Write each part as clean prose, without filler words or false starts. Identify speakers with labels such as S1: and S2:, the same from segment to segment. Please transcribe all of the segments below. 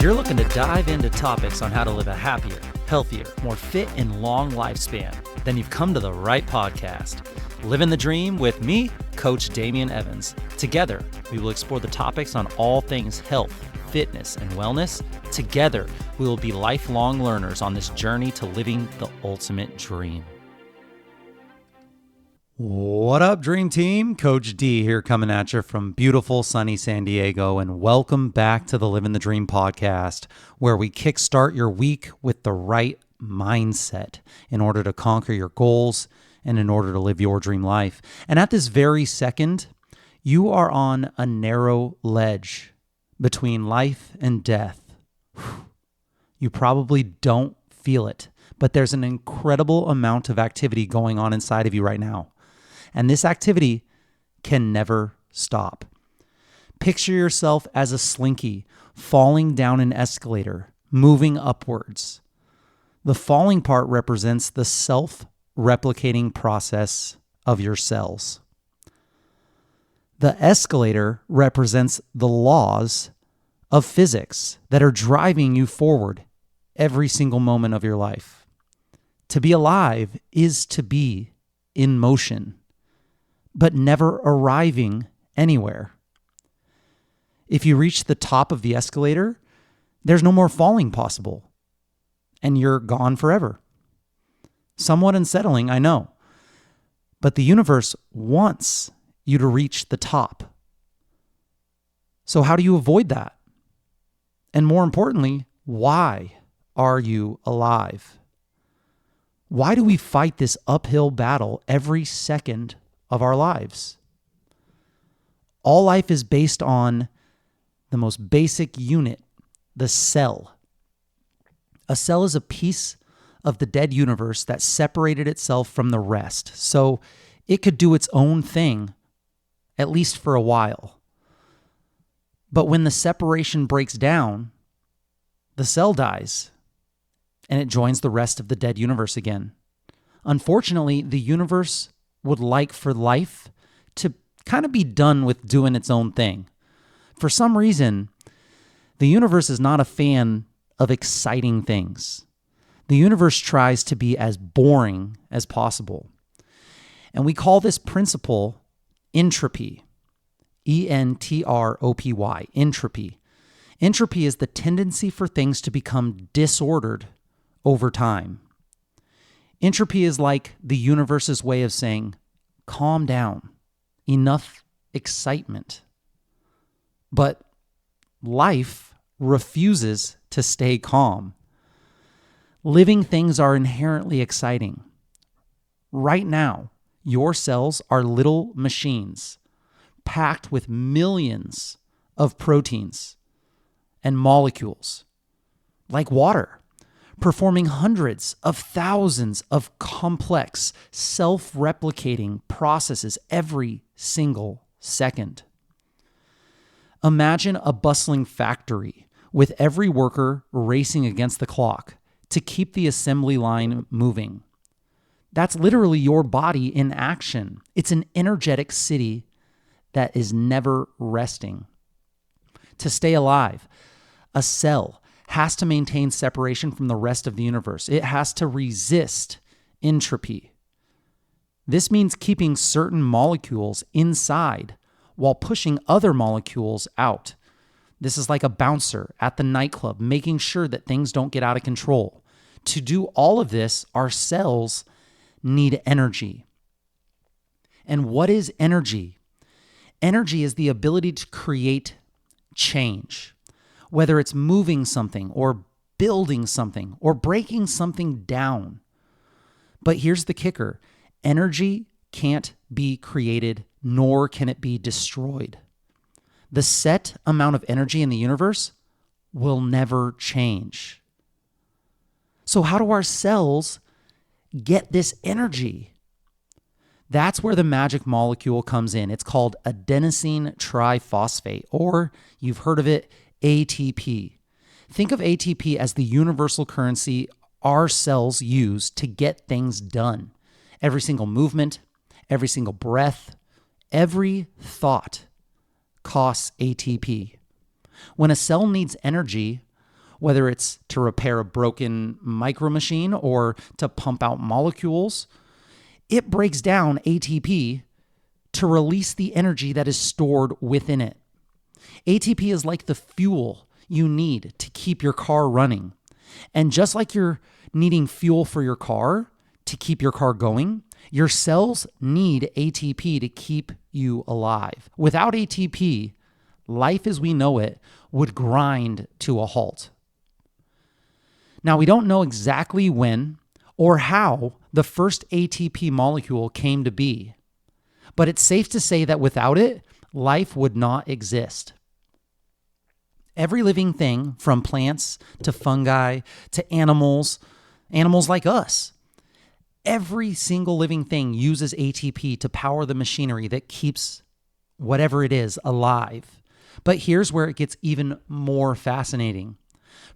S1: you're looking to dive into topics on how to live a happier, healthier, more fit, and long lifespan, then you've come to the right podcast. Livin the Dream with me, Coach Damian Evans. Together, we will explore the topics on all things health, fitness, and wellness. Together, we will be lifelong learners on this journey to living the ultimate dream. What up, Dream Team? Coach D here coming at you from beautiful sunny San Diego, and welcome back to the Livin the Dream podcast, where we kickstart your week with the right mindset in order to conquer your goals and in order to live your dream life. And at this very second, you are on a narrow ledge between life and death. You probably don't feel it, but there's an incredible amount of activity going on inside of you right now. And this activity can never stop. Picture yourself as a Slinky falling down an escalator, moving upwards. The falling part represents the self-replicating process of your cells. The escalator represents the laws of physics that are driving you forward every single moment of your life. To be alive is to be in motion, but never arriving anywhere. If you reach the top of the escalator, there's no more falling possible, and you're gone forever. Somewhat unsettling, I know, but the universe wants you to reach the top. So how do you avoid that? And more importantly, why are you alive? Why do we fight this uphill battle every second of our lives? All life is based on the most basic unit, the cell. A cell is a piece of the dead universe that separated itself from the rest, so it could do its own thing, at least for a while. But when the separation breaks down, the cell dies, and it joins the rest of the dead universe again. Unfortunately, the universe would like for life to kind of be done with doing its own thing. For some reason, the universe is not a fan of exciting things. The universe tries to be as boring as possible. And we call this principle entropy. E-N-T-R-O-P-Y, entropy. Entropy is the tendency for things to become disordered over time. Entropy is like the universe's way of saying, calm down, enough excitement. But life refuses to stay calm. Living things are inherently exciting. Right now, your cells are little machines packed with millions of proteins and molecules, like water, performing hundreds of thousands of complex, self-replicating processes every single second. Imagine a bustling factory with every worker racing against the clock to keep the assembly line moving. That's literally your body in action. It's an energetic city that is never resting. To stay alive, a cell has to maintain separation from the rest of the universe. It has to resist entropy. This means keeping certain molecules inside while pushing other molecules out. This is like a bouncer at the nightclub, making sure that things don't get out of control. To do all of this, our cells need energy. And what is energy? Energy is the ability to create change, whether it's moving something or building something or breaking something down. But here's the kicker. Energy can't be created, nor can it be destroyed. The set amount of energy in the universe will never change. So how do our cells get this energy? That's where the magic molecule comes in. It's called adenosine triphosphate, or you've heard of it, ATP. Think of ATP as the universal currency our cells use to get things done. Every single movement, every single breath, every thought costs ATP. When a cell needs energy, whether it's to repair a broken micro machine or to pump out molecules, it breaks down ATP to release the energy that is stored within it. ATP is like the fuel you need to keep your car running. And just like you're needing fuel for your car to keep your car going, your cells need ATP to keep you alive. Without ATP, life as we know it would grind to a halt. Now, we don't know exactly when or how the first ATP molecule came to be, but it's safe to say that without it, life would not exist. Every living thing, from plants to fungi to animals like us, every single living thing uses ATP to power the machinery that keeps whatever it is alive. But here's where it gets even more fascinating.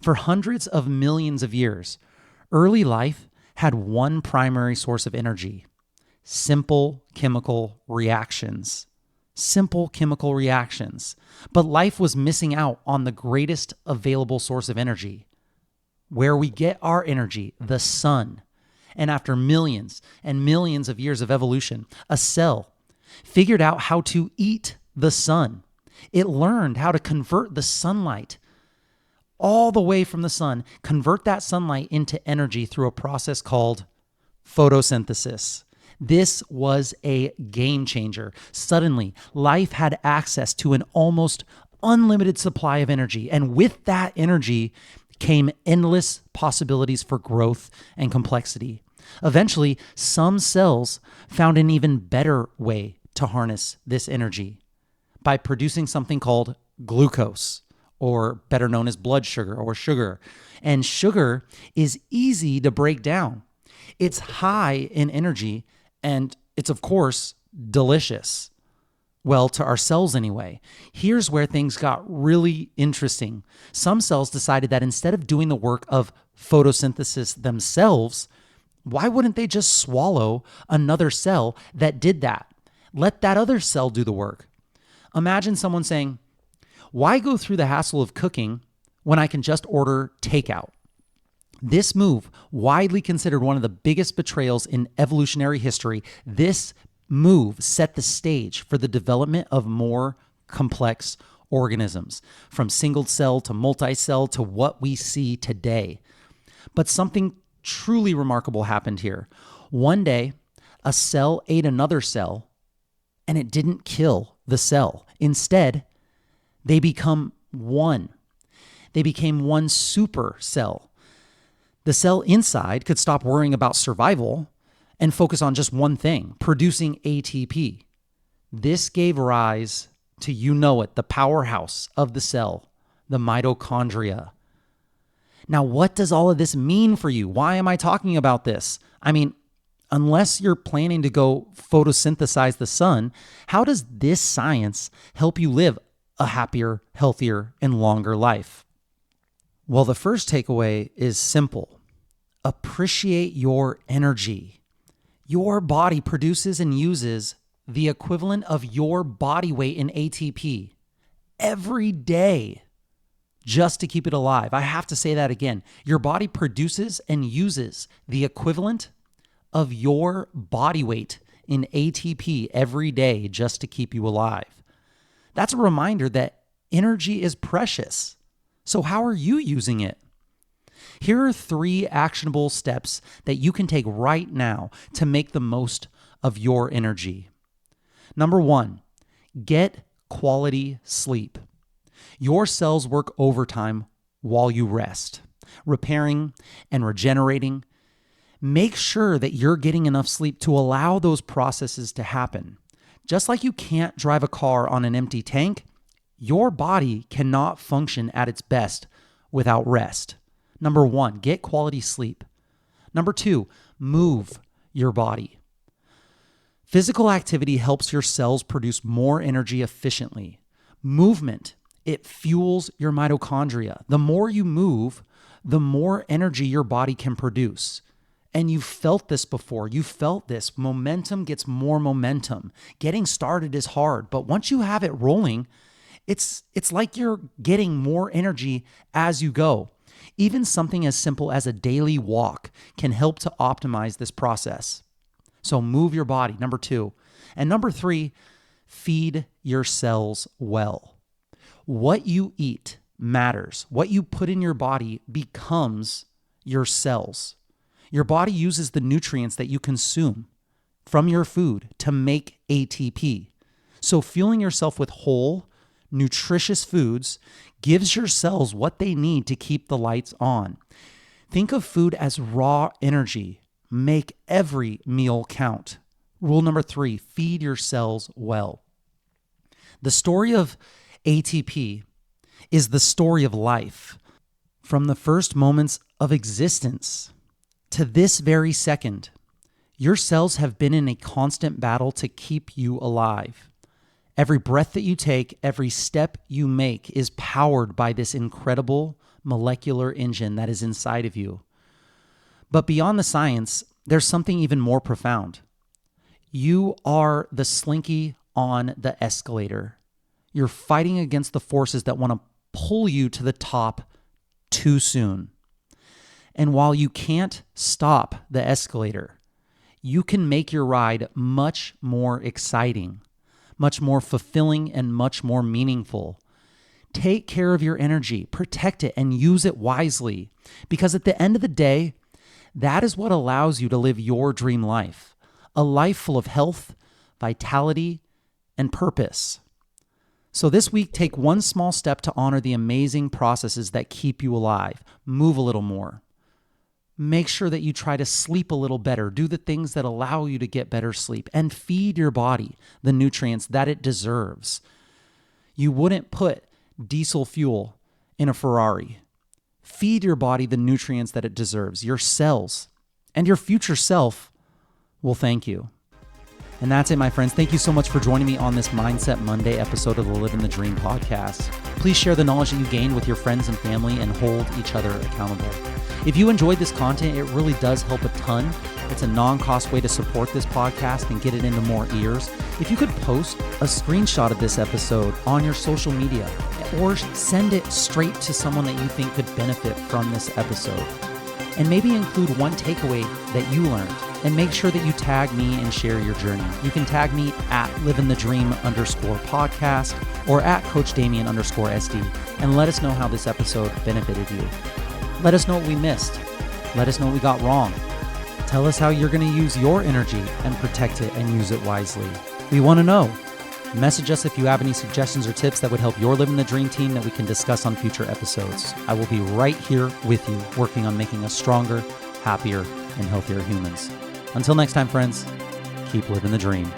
S1: For hundreds of millions of years, early life had one primary source of energy: simple chemical reactions. Simple chemical reactions. But life was missing out on the greatest available source of energy. Where we get our energy, the sun. And after millions and millions of years of evolution, a cell figured out how to eat the sun. It learned how to convert the sunlight all the way from the sun, convert that sunlight into energy through a process called photosynthesis. This was a game changer. Suddenly, life had access to an almost unlimited supply of energy. And with that energy came endless possibilities for growth and complexity. Eventually, some cells found an even better way to harness this energy by producing something called glucose, or better known as blood sugar or sugar. And sugar is easy to break down. It's high in energy, and it's, of course, delicious. Well, to our cells anyway. Here's where things got really interesting. Some cells decided that instead of doing the work of photosynthesis themselves, why wouldn't they just swallow another cell that did that? Let that other cell do the work. Imagine someone saying, why go through the hassle of cooking when I can just order takeout? This move, widely considered one of the biggest betrayals in evolutionary history, this move set the stage for the development of more complex organisms, from single cell to multi-cell to what we see today. But something truly remarkable happened here. One day, a cell ate another cell, and it didn't kill the cell. Instead, they become one. They became one super cell. The cell inside could stop worrying about survival and focus on just one thing, producing ATP. This gave rise to, the powerhouse of the cell, the mitochondria. Now, what does all of this mean for you? Why am I talking about this? I mean, unless you're planning to go photosynthesize the sun, how does this science help you live a happier, healthier, and longer life? Well, the first takeaway is simple. Appreciate your energy. Your body produces and uses the equivalent of your body weight in ATP every day just to keep it alive. I have to say that again. Your body produces and uses the equivalent of your body weight in ATP every day just to keep you alive. That's a reminder that energy is precious. So how are you using it? Here are 3 actionable steps that you can take right now to make the most of your energy. Number 1, get quality sleep. Your cells work overtime while you rest, repairing and regenerating. Make sure that you're getting enough sleep to allow those processes to happen. Just like you can't drive a car on an empty tank, your body cannot function at its best without rest. Number 1, get quality sleep. Number 2, move your body. Physical activity helps your cells produce more energy efficiently. Movement, it fuels your mitochondria. The more you move, the more energy your body can produce. And you've felt this before. You felt this. Momentum gets more momentum. Getting started is hard, but once you have it rolling, it's like you're getting more energy as you go. Even something as simple as a daily walk can help to optimize this process. So move your body, number 2. And number 3, feed your cells well. What you eat matters. What you put in your body becomes your cells. Your body uses the nutrients that you consume from your food to make ATP. So fueling yourself with whole, nutritious foods gives your cells what they need to keep the lights on. Think of food as raw energy. Make every meal count. Rule number 3, feed your cells well. The story of ATP is the story of life. From the first moments of existence to this very second, your cells have been in a constant battle to keep you alive. Every breath that you take, every step you make is powered by this incredible molecular engine that is inside of you. But beyond the science, there's something even more profound. You are the Slinky on the escalator. You're fighting against the forces that want to pull you to the top too soon. And while you can't stop the escalator, you can make your ride much more exciting, much more fulfilling, and much more meaningful. Take care of your energy, protect it, and use it wisely. Because at the end of the day, that is what allows you to live your dream life, a life full of health, vitality, and purpose. So this week, take one small step to honor the amazing processes that keep you alive. Move a little more. Make sure that you try to sleep a little better. Do the things that allow you to get better sleep and feed your body the nutrients that it deserves. You wouldn't put diesel fuel in a Ferrari. Feed your body the nutrients that it deserves. Your cells and your future self will thank you. And that's it, my friends. Thank you so much for joining me on this Mindset Monday episode of the Livin the Dream podcast. Please share the knowledge that you gained with your friends and family and hold each other accountable. If you enjoyed this content, it really does help a ton. It's a non-cost way to support this podcast and get it into more ears. If you could post a screenshot of this episode on your social media or send it straight to someone that you think could benefit from this episode. And maybe include one takeaway that you learned. And make sure that you tag me and share your journey. You can tag me at livinthedream_podcast or at coachdamian_SD and let us know how this episode benefited you. Let us know what we missed. Let us know what we got wrong. Tell us how you're going to use your energy and protect it and use it wisely. We want to know. Message us if you have any suggestions or tips that would help your Livin the Dream team that we can discuss on future episodes. I will be right here with you, working on making us stronger, happier, and healthier humans. Until next time, friends, keep living the dream.